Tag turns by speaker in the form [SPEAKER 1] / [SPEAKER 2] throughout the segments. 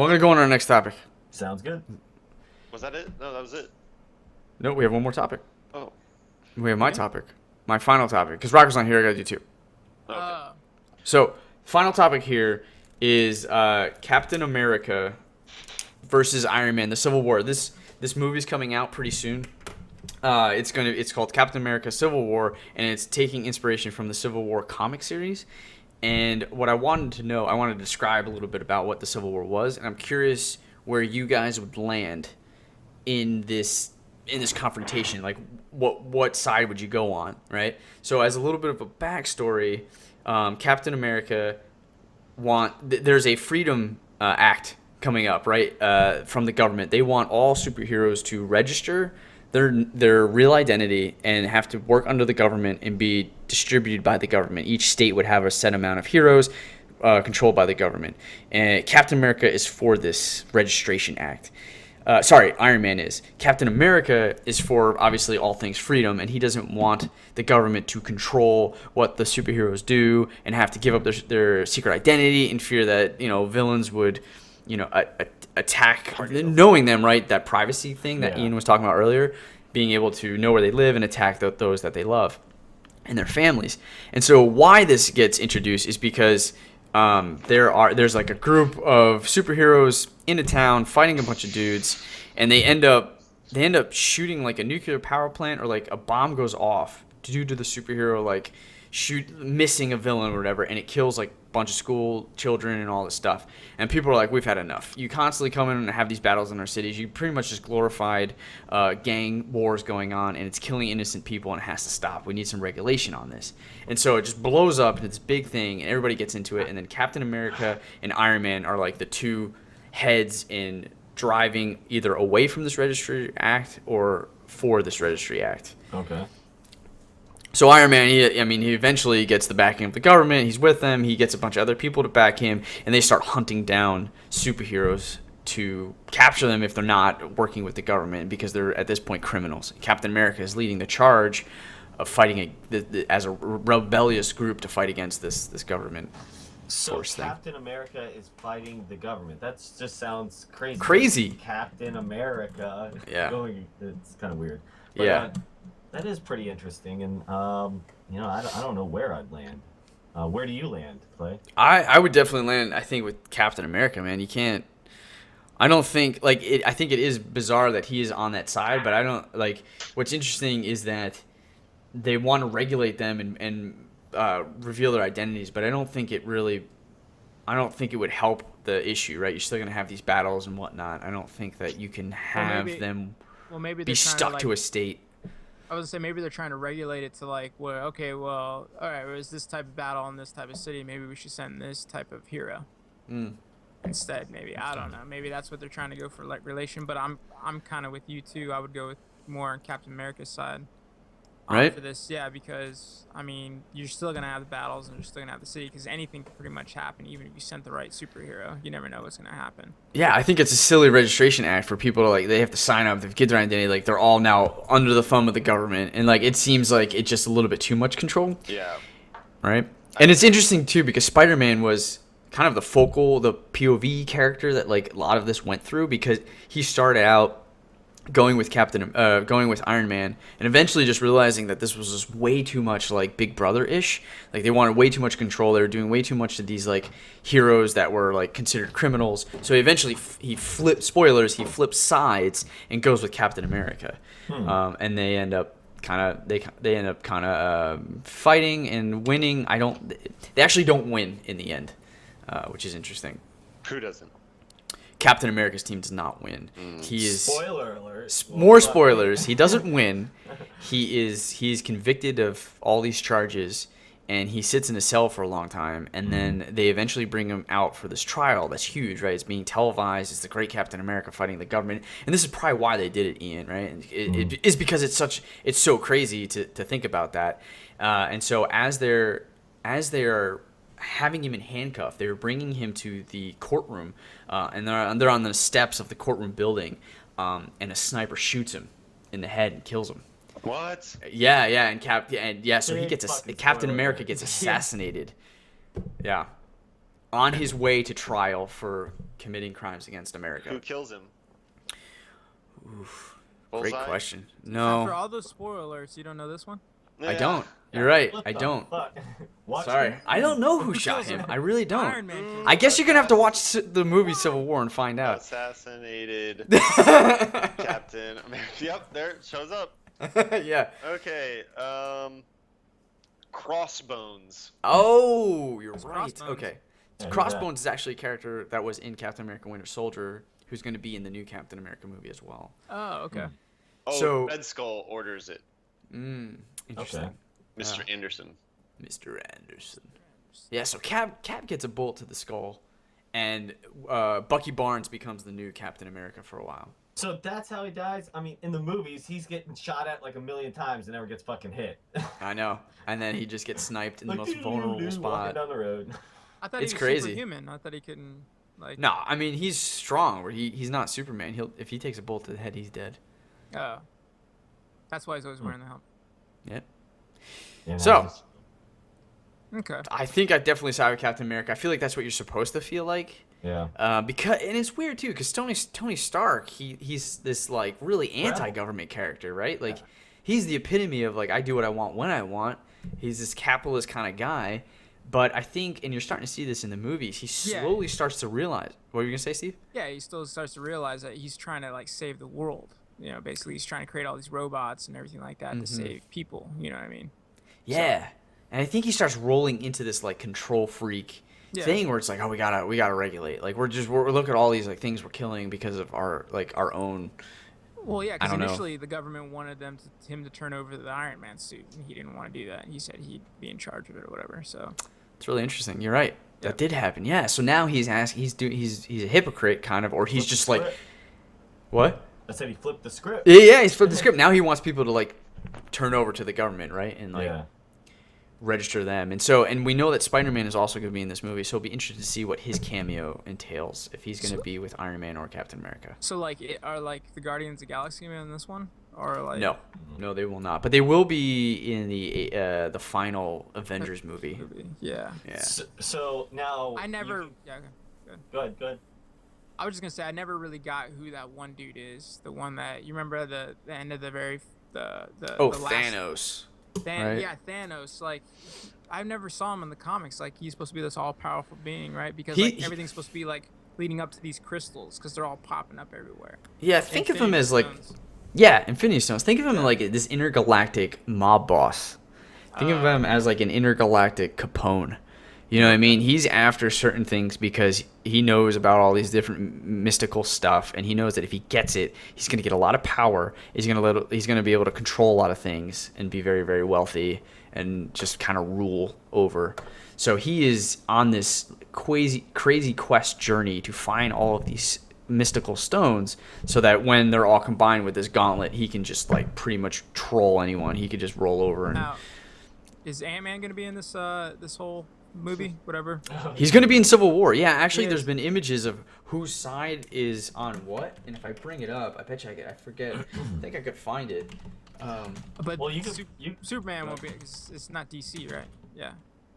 [SPEAKER 1] We're gonna go on our next topic.
[SPEAKER 2] Sounds good.
[SPEAKER 3] Was that it? No, that was it.
[SPEAKER 1] No, we have one more topic.
[SPEAKER 3] Oh.
[SPEAKER 1] We have my topic, my final topic. Because Rocco's not here, I gotta do two.
[SPEAKER 3] Okay.
[SPEAKER 1] So, final topic here is Captain America versus Iron Man: The Civil War. This movie's coming out pretty soon. It's called Captain America: Civil War, and it's taking inspiration from the Civil War comic series. And what I wanted to describe a little bit about what the Civil War was, and I'm curious where you guys would land in this confrontation. Like, what side would you go on, right? So, as a little bit of a backstory, Captain America there's a Freedom Act coming up, right? From the government. They want all superheroes to register their real identity and have to work under the government and be distributed by the government. Each state would have a set amount of heroes controlled by the government. And Captain America is for this registration act. Iron Man is. Captain America is for, obviously, all things freedom, and he doesn't want the government to control what the superheroes do and have to give up their secret identity in fear that, villains would, attack, knowing them, right? That privacy thing that Ian was talking about earlier, being able to know where they live and attack those that they love and their families. And so why this gets introduced is because there's like a group of superheroes in a town fighting a bunch of dudes, and they end up shooting like a nuclear power plant, or like a bomb goes off due to the superhero like missing a villain or whatever, and it kills like a bunch of school children and all this stuff. And people are like, we've had enough. You constantly come in and have these battles in our cities. You pretty much just glorified gang wars going on, and it's killing innocent people, and it has to stop. We need some regulation on this. And so it just blows up into this big thing, and everybody gets into it. And then Captain America and Iron Man are like the two heads in driving either away from this Registry Act or for this Registry Act.
[SPEAKER 2] Okay.
[SPEAKER 1] So Iron Man, he eventually gets the backing of the government. He's with them. He gets a bunch of other people to back him, and they start hunting down superheroes to capture them if they're not working with the government, because they're at this point criminals. Captain America is leading the charge of fighting as a rebellious group to fight against this government.
[SPEAKER 2] So Captain America is fighting the government. That just sounds crazy.
[SPEAKER 1] Crazy.
[SPEAKER 2] Captain America.
[SPEAKER 1] Yeah.
[SPEAKER 2] It's kind of weird. But,
[SPEAKER 1] yeah.
[SPEAKER 2] That is pretty interesting, and I don't know where I'd land. Where do you land, Clay?
[SPEAKER 1] I would definitely land, I think, with Captain America, man. You can't. I don't think I think it is bizarre that he is on that side, but I don't like. What's interesting is that they want to regulate them and reveal their identities, but I don't think it would help the issue, right? You're still gonna have these battles and whatnot. I don't think that you can have them be stuck to a state.
[SPEAKER 4] I would say maybe they're trying to regulate it to like, well, okay, well, all right, there's this type of battle in this type of city. Maybe we should send this type of hero instead. Maybe, I don't know. Maybe that's what they're trying to go for, like relation. But I'm kind of with you too. I would go with more on Captain America's side.
[SPEAKER 1] Right.
[SPEAKER 4] For this, yeah, because I mean, you're still gonna have the battles and you're still gonna have the city, because anything can pretty much happen. Even if you sent the right superhero, you never know what's gonna happen.
[SPEAKER 1] Yeah, I think it's a silly registration act for people to they have to sign up, they get their identity, like they're all now under the thumb of the government, and like it seems like it's just a little bit too much control.
[SPEAKER 3] Yeah.
[SPEAKER 1] Right. And it's interesting too because Spider-Man was kind of the POV character that like a lot of this went through, because he started out going with Iron Man, and eventually just realizing that this was just way too much like Big Brother-ish. Like they wanted way too much control. They were doing way too much to these like heroes that were like considered criminals. So eventually he flips sides and goes with Captain America. And they end up kind of fighting and winning. They actually don't win in the end, which is interesting.
[SPEAKER 3] Who doesn't?
[SPEAKER 1] Captain America's team does not win. He is
[SPEAKER 2] Spoiler alert.
[SPEAKER 1] More spoilers. He doesn't win. He's convicted of all these charges, and he sits in a cell for a long time. And then they eventually bring him out for this trial. That's huge, right? It's being televised. It's the great Captain America fighting the government, and this is probably why they did it, Ian. Right? It is because it's so crazy to think about that. And so as they're having him in handcuffs, they were bringing him to the courtroom, and they're on the steps of the courtroom building, and a sniper shoots him in the head and kills him.
[SPEAKER 3] What?
[SPEAKER 1] Yeah, so Captain America gets assassinated. Yeah. on his way to trial for committing crimes against
[SPEAKER 3] Who
[SPEAKER 1] America.
[SPEAKER 3] kills him?
[SPEAKER 1] Oof, great
[SPEAKER 3] Bullseye?
[SPEAKER 1] question.
[SPEAKER 4] After
[SPEAKER 1] No,
[SPEAKER 4] all those spoiler alerts, you don't know this one?
[SPEAKER 1] I
[SPEAKER 3] Yeah.
[SPEAKER 1] don't. You're right.
[SPEAKER 2] What
[SPEAKER 1] I
[SPEAKER 2] the
[SPEAKER 1] don't.
[SPEAKER 2] fuck? Watch
[SPEAKER 1] Sorry,
[SPEAKER 2] it.
[SPEAKER 1] I don't know who
[SPEAKER 4] Who
[SPEAKER 1] shot
[SPEAKER 4] kills
[SPEAKER 1] him.
[SPEAKER 4] him?
[SPEAKER 1] I really
[SPEAKER 4] Iron
[SPEAKER 1] don't.
[SPEAKER 4] Man kills
[SPEAKER 1] I
[SPEAKER 4] him.
[SPEAKER 1] guess you're gonna have to watch the movie Civil War and find out.
[SPEAKER 3] Assassinated
[SPEAKER 1] Yeah.
[SPEAKER 3] Captain America. Yep, there it shows up. Okay, Crossbones.
[SPEAKER 1] Oh, you're
[SPEAKER 4] It's
[SPEAKER 1] right.
[SPEAKER 4] Crossbones.
[SPEAKER 1] Okay.
[SPEAKER 2] Yeah, who's
[SPEAKER 1] Crossbones is actually a character that was in Captain America: Winter Soldier, who's going to be in the new Captain America movie as well.
[SPEAKER 4] Oh, okay.
[SPEAKER 3] Oh,
[SPEAKER 1] So-
[SPEAKER 3] Red Skull orders it.
[SPEAKER 1] Interesting.
[SPEAKER 2] Okay.
[SPEAKER 3] Mr. Anderson.
[SPEAKER 1] Mr. Anderson. Yeah, so Cap gets a bullet to the skull, and Bucky Barnes becomes the new Captain America for a while.
[SPEAKER 2] So that's how he dies? I mean, in the movies, he's getting shot at like a million times and never gets fucking hit.
[SPEAKER 1] I know. And then he just gets sniped in the
[SPEAKER 2] Like,
[SPEAKER 1] most vulnerable
[SPEAKER 2] walking
[SPEAKER 1] spot.
[SPEAKER 2] down the road.
[SPEAKER 4] I thought
[SPEAKER 1] It's
[SPEAKER 4] he was
[SPEAKER 1] crazy.
[SPEAKER 4] superhuman. I thought he couldn't, like...
[SPEAKER 1] No, I mean he's strong. Where he's not Superman. If he takes a bullet to the head, he's dead.
[SPEAKER 4] Oh. That's why he's always wearing the helmet.
[SPEAKER 1] Yep.
[SPEAKER 2] Yeah,
[SPEAKER 1] So-
[SPEAKER 2] just-
[SPEAKER 4] Okay.
[SPEAKER 1] I think I definitely side with Captain America. I feel like that's what you're supposed to feel like.
[SPEAKER 2] yeah.
[SPEAKER 1] Because and it's weird too, because Tony Stark, he's this like really anti-government character, right? Like he's the epitome of like I do what I want when I want. He's this capitalist kind of guy, but I think, and you're starting to see this in the movies, he slowly starts to realize. What were you gonna say, Steve?
[SPEAKER 4] Yeah, he still starts to realize that he's trying to, like, save the world. You know, basically he's trying to create all these robots and everything like that to save people. You know what I mean?
[SPEAKER 1] Yeah, and I think he starts rolling into this like control freak thing where it's like, oh, we gotta regulate. Like we're looking at all these like things we're killing because of our own.
[SPEAKER 4] Well, yeah,
[SPEAKER 1] I
[SPEAKER 4] because
[SPEAKER 1] don't know.
[SPEAKER 4] initially the government wanted him to turn over the Iron Man suit, and he didn't want to do that. He said he'd be in charge of it or whatever. So
[SPEAKER 1] It's really interesting. You're right.
[SPEAKER 4] Yeah.
[SPEAKER 1] That did happen. Yeah. So now he's a hypocrite kind of, or he's
[SPEAKER 2] Flipped
[SPEAKER 1] just
[SPEAKER 2] the
[SPEAKER 1] like,
[SPEAKER 2] script.
[SPEAKER 1] what?
[SPEAKER 2] I said he flipped the script.
[SPEAKER 1] Yeah, he's flipped the script. Now he wants people to like turn over to the government, right? And like
[SPEAKER 2] Yeah.
[SPEAKER 1] register them. And we know that Spider-Man is also going to be in this movie, so it'll be interesting to see what his cameo entails, if he's going to be with Iron Man or Captain America.
[SPEAKER 4] So, like, are, like, the Guardians of the Galaxy in this one? Or, like...
[SPEAKER 1] No, they will not. But they will be in the final Avengers movie.
[SPEAKER 4] Yeah.
[SPEAKER 1] Yeah.
[SPEAKER 2] So now.
[SPEAKER 4] I never...
[SPEAKER 2] you-
[SPEAKER 4] Yeah, good.
[SPEAKER 2] Go ahead. Go ahead.
[SPEAKER 4] I was just gonna say, I never really got who that one dude is. The one that... You remember the end of the very... The last,
[SPEAKER 1] Thanos. Right.
[SPEAKER 4] Yeah, Thanos. Like, I never saw him in the comics. Like, he's supposed to be this all-powerful being, right? Because like everything's supposed to be like leading up to these crystals, because they're all popping up everywhere.
[SPEAKER 1] Yeah, think of him
[SPEAKER 4] Infinity
[SPEAKER 1] as like,
[SPEAKER 4] Stones.
[SPEAKER 1] yeah, Infinity Stones. Think of him like this intergalactic mob boss. Think of him as like an intergalactic Capone. You know what I mean? He's after certain things because he knows about all these different mystical stuff, and he knows that if he gets it, he's going to get a lot of power. He's going to be able to control a lot of things and be very, very wealthy and just kind of rule over. So he is on this crazy quest journey to find all of these mystical stones, so that when they're all combined with this gauntlet, he can just like pretty much troll anyone. He could just roll over and.
[SPEAKER 4] Now, is Ant-Man gonna be in this this whole movie? Whatever.
[SPEAKER 1] He's going to be in Civil War. Yeah, actually,
[SPEAKER 4] He
[SPEAKER 1] there's
[SPEAKER 4] is.
[SPEAKER 1] been images of whose side is on what. And if I bring it up, I bet you I forget. I think I could find it.
[SPEAKER 4] But
[SPEAKER 2] Well, you
[SPEAKER 4] Superman won't be. It's not DC, right? Yeah.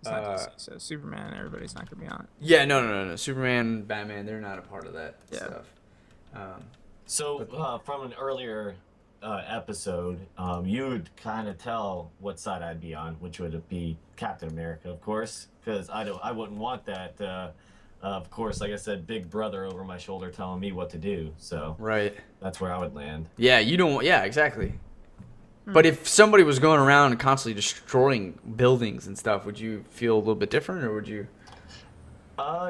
[SPEAKER 4] It's not DC. So Superman and everybody's not gonna be on it.
[SPEAKER 1] Yeah, no. Superman, Batman, they're not a part of that
[SPEAKER 4] Yeah.
[SPEAKER 1] stuff.
[SPEAKER 2] So from an earlier episode, you would kind of tell what side I'd be on, which would be Captain America, of course, because I wouldn't want that. Of course, like I said, big brother over my shoulder telling me what to do. So
[SPEAKER 1] Right.
[SPEAKER 2] that's where I would land.
[SPEAKER 1] Yeah, you don't. Yeah, exactly. But if somebody was going around and constantly destroying buildings and stuff, would you feel a little bit different, or would you?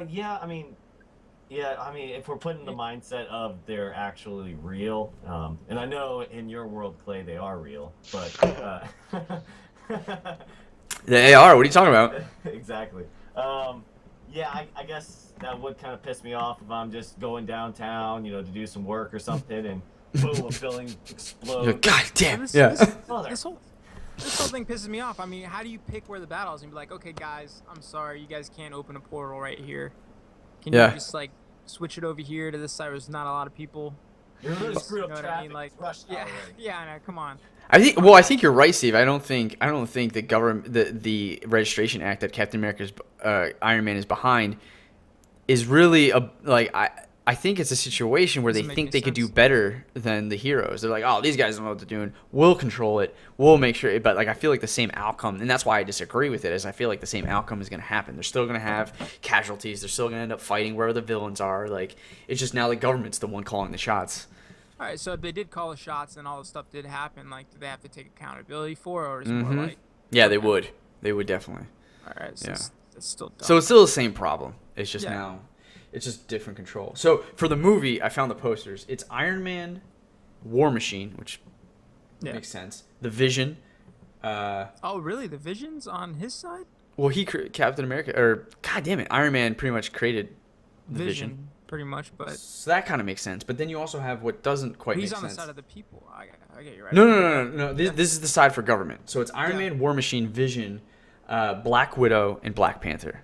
[SPEAKER 2] Yeah, I mean, if we're putting the mindset of they're actually real, and I know in your world, Clay, they are real, but
[SPEAKER 1] They are. What are you talking about?
[SPEAKER 2] exactly. Yeah, I guess that would kind of piss me off if I'm just going downtown, to do some work or something, and boom, a building explodes.
[SPEAKER 1] God damn.
[SPEAKER 4] This,
[SPEAKER 1] Yeah.
[SPEAKER 4] this whole thing pisses me off. I mean, how do you pick where the battle is and be like, okay, guys, I'm sorry, you guys can't open a portal right here. Can
[SPEAKER 1] Yeah.
[SPEAKER 4] you just like switch it over here to this side where there's not a lot of people?
[SPEAKER 2] You're really screwed up
[SPEAKER 4] You know what I
[SPEAKER 2] traffic.
[SPEAKER 4] mean? Like,
[SPEAKER 2] It's rush hour
[SPEAKER 4] yeah,
[SPEAKER 2] right
[SPEAKER 4] yeah, I know. Come on.
[SPEAKER 1] I think you're right, Steve. I don't think the government, the registration act that Captain America's Iron Man is behind, is really I think it's a situation where they
[SPEAKER 4] Doesn't make
[SPEAKER 1] think
[SPEAKER 4] any
[SPEAKER 1] they could do
[SPEAKER 4] sense.
[SPEAKER 1] better than the heroes. They're like, oh, these guys don't know what they're doing. We'll control it. We'll make sure. But like, I feel like the same outcome, and that's why I disagree with it. Is I feel like the same outcome is going to happen. They're still going to have casualties. They're still going to end up fighting wherever the villains are. Like, it's just now the government's the one calling the shots.
[SPEAKER 4] All right, so if they did call the shots and all this stuff did happen, like, do they have to take accountability for it, or is it more like?
[SPEAKER 1] Yeah, they would. They would definitely.
[SPEAKER 4] All right, so it's still dumb.
[SPEAKER 1] So it's still the same problem. It's just
[SPEAKER 4] Yeah.
[SPEAKER 1] now, it's just different control. So for the movie, I found the posters. It's Iron Man, War Machine, which makes sense. The Vision.
[SPEAKER 4] Oh, really? The Vision's on his side?
[SPEAKER 1] Well, Captain America, or God damn it, Iron Man pretty much created the Vision.
[SPEAKER 4] Pretty much, but
[SPEAKER 1] So that kind of makes sense. But then you also have what doesn't quite make
[SPEAKER 4] he's
[SPEAKER 1] sense.
[SPEAKER 4] on the side of the people. I get you right.
[SPEAKER 1] No. This is the side for government. So it's Iron Man, War Machine, Vision, Black Widow, and Black Panther.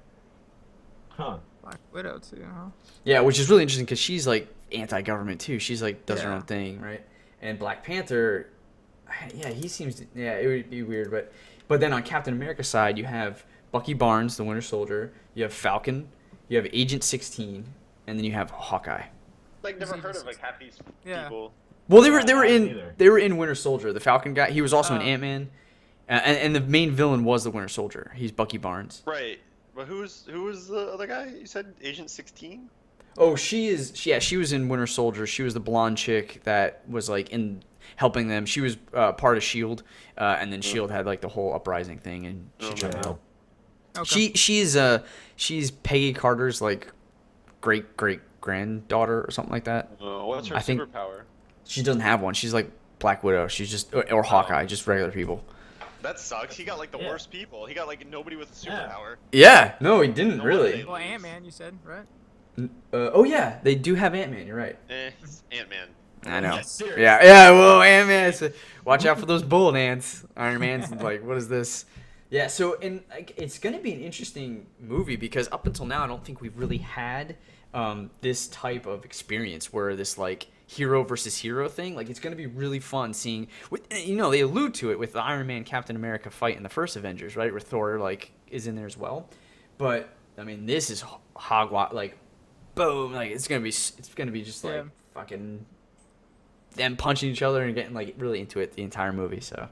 [SPEAKER 2] Huh.
[SPEAKER 4] Black Widow too, huh?
[SPEAKER 1] Yeah, which is really interesting because she's like anti-government too. She's like does her
[SPEAKER 4] Yeah.
[SPEAKER 1] own thing, right? And Black Panther, yeah, he seems it would be weird, but then on Captain America's side, you have Bucky Barnes, the Winter Soldier. You have Falcon. You have Agent 16, and then you have Hawkeye.
[SPEAKER 3] Like never heard of like half these people.
[SPEAKER 1] Well, they were
[SPEAKER 2] either.
[SPEAKER 1] in Winter Soldier. The Falcon guy, he was also in Ant-Man, and the main villain was the Winter Soldier. He's Bucky Barnes.
[SPEAKER 3] Right. But who was the other guy? You said Agent 16?
[SPEAKER 1] Oh, she was in Winter Soldier. She was the blonde chick that was like in helping them. She was part of Shield, and then Shield had like the whole uprising thing, and she tried to help.
[SPEAKER 4] Okay.
[SPEAKER 1] She's Peggy Carter's like great granddaughter or something like that.
[SPEAKER 3] What's her
[SPEAKER 1] I think-
[SPEAKER 3] superpower?
[SPEAKER 1] She doesn't have one. She's like Black Widow. She's just or Hawkeye, just regular people.
[SPEAKER 3] That sucks. He got like the worst people. He got like nobody with a superpower.
[SPEAKER 1] Yeah, no, he didn't
[SPEAKER 3] No
[SPEAKER 1] really.
[SPEAKER 3] wonder
[SPEAKER 4] Well, Ant-Man, you said, right?
[SPEAKER 1] Oh yeah, they do have Ant-Man. You're right.
[SPEAKER 3] It's Ant-Man.
[SPEAKER 1] I know.
[SPEAKER 2] Yeah, seriously.
[SPEAKER 1] Yeah. Well, Ant-Man. Watch out for those bullet ants. Iron Man's like, what is this? Yeah. So, and like, it's gonna be an interesting movie because up until now, I don't think we've really had this type of experience where this like hero versus hero thing. Like, it's gonna be really fun seeing. They allude to it with the Iron Man Captain America fight in the first Avengers, right? Where Thor like is in there as well. But I mean, this is hogwash. Like, boom. Like, it's gonna be just like fucking them punching each other and getting like really into it the entire movie. So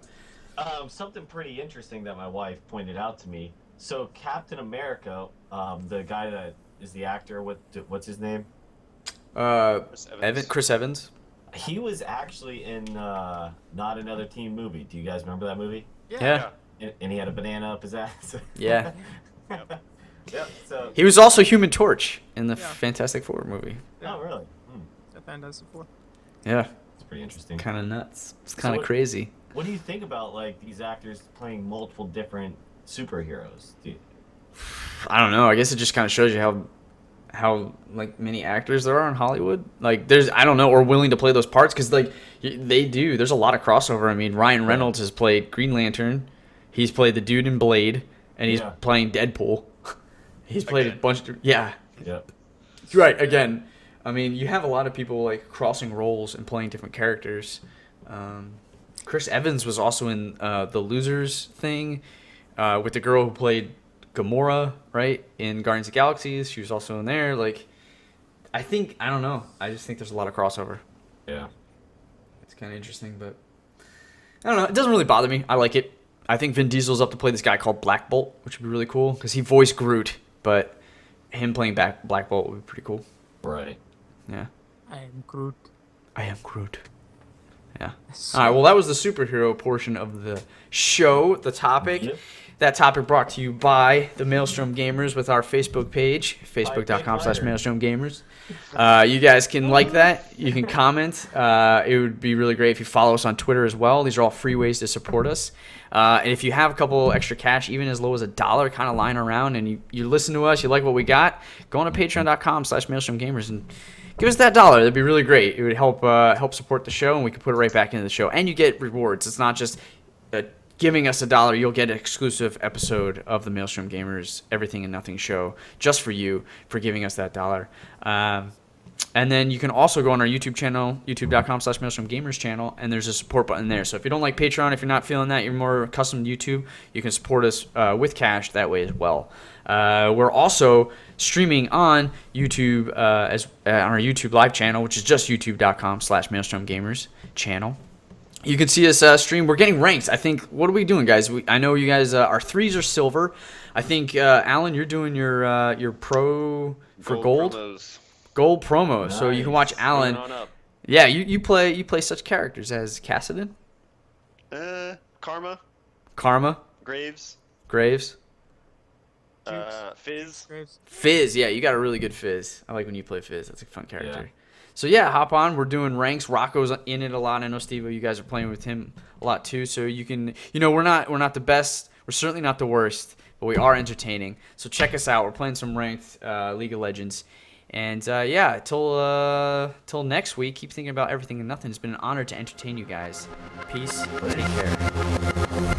[SPEAKER 2] Something pretty interesting that my wife pointed out to me. So Captain America, the guy that is the actor, what's his name?
[SPEAKER 1] Chris Evans.
[SPEAKER 2] He was actually in Not Another Teen movie. Do you guys remember that movie?
[SPEAKER 1] Yeah.
[SPEAKER 2] And he had a banana up his ass.
[SPEAKER 1] Yeah.
[SPEAKER 2] Yep. So.
[SPEAKER 1] He was also Human Torch in the Fantastic Four movie.
[SPEAKER 2] Oh, really?
[SPEAKER 4] That Fantastic Four.
[SPEAKER 1] Yeah.
[SPEAKER 2] It's pretty interesting.
[SPEAKER 1] Kind of nuts. It's kind of crazy.
[SPEAKER 2] What do you think about like these actors playing multiple different superheroes?
[SPEAKER 1] I don't know. I guess it just kind of shows you how like many actors there are in Hollywood. Like I don't know, or willing to play those parts because like they do. There's a lot of crossover. I mean, Ryan Reynolds has played Green Lantern. He's played the dude in Blade, and he's playing Deadpool. He's played a bunch of Yep. Right. Again, I mean, you have a lot of people like crossing roles and playing different characters. Chris Evans was also in the Losers thing with the girl who played Gamora, right, in Guardians of the Galaxy. She was also in there. Like, I don't know. I just think there's a lot of crossover.
[SPEAKER 2] Yeah.
[SPEAKER 1] It's kind of interesting, but I don't know. It doesn't really bother me. I like it. I think Vin Diesel's up to play this guy called Black Bolt, which would be really cool because he voiced Groot, but him playing Black Bolt would be pretty cool.
[SPEAKER 2] Right.
[SPEAKER 1] Yeah.
[SPEAKER 4] I am Groot.
[SPEAKER 1] Yeah. All right. Well, that was the superhero portion of the show. The topic.
[SPEAKER 2] Yep.
[SPEAKER 1] That topic brought to you by the Maelstrom Gamers with our Facebook page, facebook.com/Maelstrom Gamers. You guys can like that. You can comment. It would be really great if you follow us on Twitter as well. These are all free ways to support us. And if you have a couple extra cash, even as low as $1 kind of lying around, and you listen to us, you like what we got, go on to patreon.com/Maelstrom Gamers and give us that $1. That'd be really great. It would help support the show, and we could put it right back into the show. And you get rewards. It's not just giving us $1. You'll get an exclusive episode of the Maelstrom Gamers Everything and Nothing show just for you for giving us that $1. And then you can also go on our YouTube channel, youtube.com/MaelstromGamers channel, and there's a support button there. So if you don't like Patreon, if you're not feeling that, you're more accustomed to YouTube, you can support us with cash that way as well. We're also streaming on YouTube on our YouTube live channel, which is just youtube.com/MaelstromGamers channel. You can see us stream. We're getting ranked. I think, what are we doing, guys? I know you guys, our threes are silver. I think, Alan, you're doing your pro for gold.
[SPEAKER 3] Promos.
[SPEAKER 1] Gold promo,
[SPEAKER 2] Nice.
[SPEAKER 1] so you can watch Alan.
[SPEAKER 3] Moving on up.
[SPEAKER 1] Yeah, you play such characters as Cassidon,
[SPEAKER 3] Karma,
[SPEAKER 1] Karma,
[SPEAKER 3] Graves,
[SPEAKER 1] Graves,
[SPEAKER 3] Fizz.
[SPEAKER 4] Graves.
[SPEAKER 1] Fizz. Yeah, you got a really good Fizz. I like when you play Fizz. That's a fun character.
[SPEAKER 2] Yeah.
[SPEAKER 1] So yeah, hop on. We're doing ranks. Rocco's in it a lot. I know Steve, you guys are playing with him a lot too. So you can, we're not the best. We're certainly not the worst, but we are entertaining. So check us out. We're playing some ranked League of Legends. And yeah, till next week, keep thinking about everything and nothing. It's been an honor to entertain you guys. Peace. Take care.